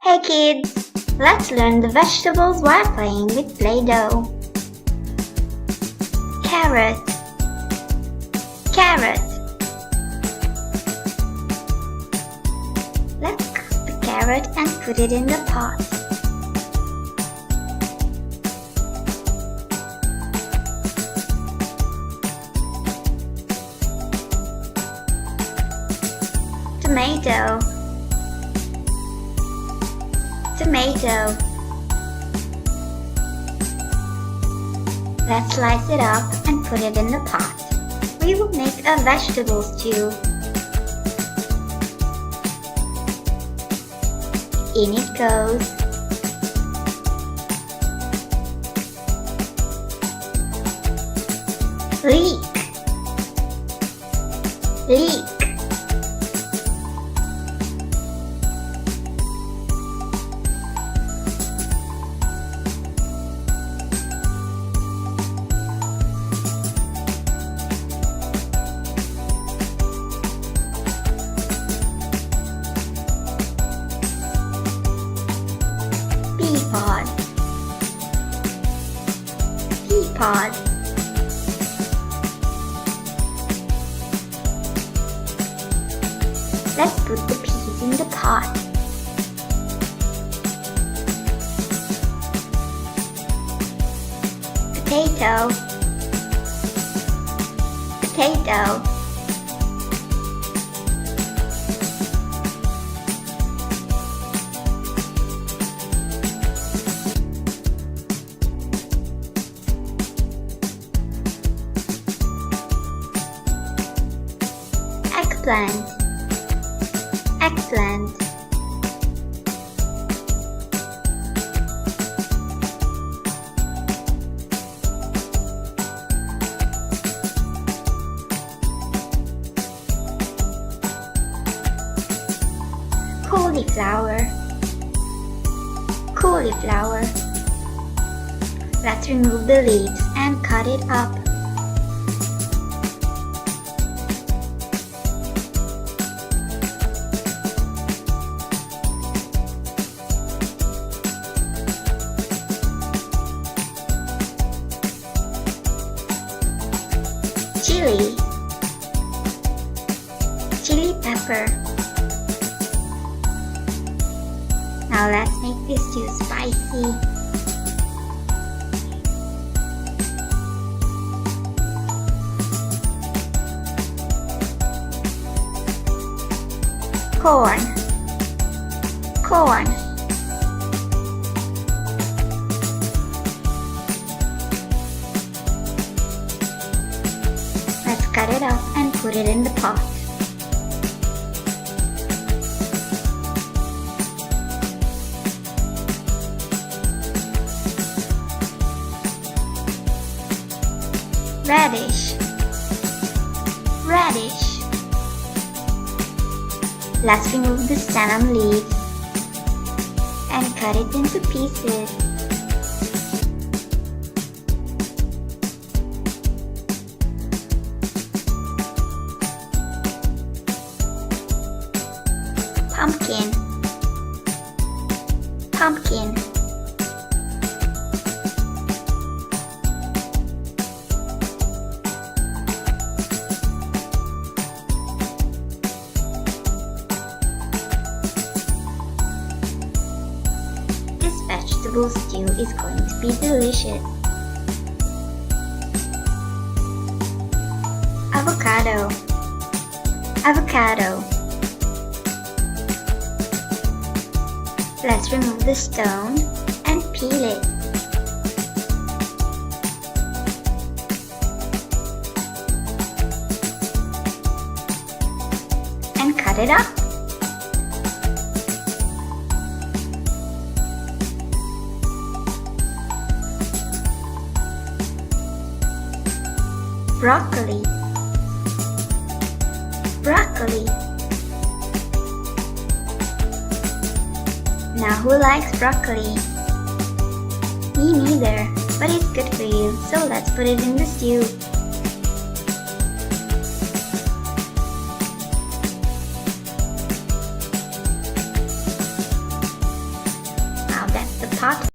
Hey kids, let's learn the vegetables while playing with Play-Doh. Carrot, carrot. Let's cut the carrot and put it in the pot. Tomato, tomato. Let's slice it up and put it in the pot. We will make a vegetable stew. In it goes. Leek, leek. Pea pod, pea pod. Let's put the peas in the pot. Potato, potato. Eggplant, eggplant. Cauliflower, cauliflower. Let's remove the leaves and cut it up. Chili, chili pepper. Now let's make this stew spicy. Corn, corn. Let's cut it up and put it in the pot. Radish, radish. Let's remove the stem and leaves and cut it into pieces. Pumpkin, pumpkin. This vegetable stew is going to be delicious. Avocado, avocado. Let's remove the stone and peel it. And cut it up. Broccoli, broccoli. Now who likes broccoli? Me neither, but it's good for you, so let's put it in the stew. pot.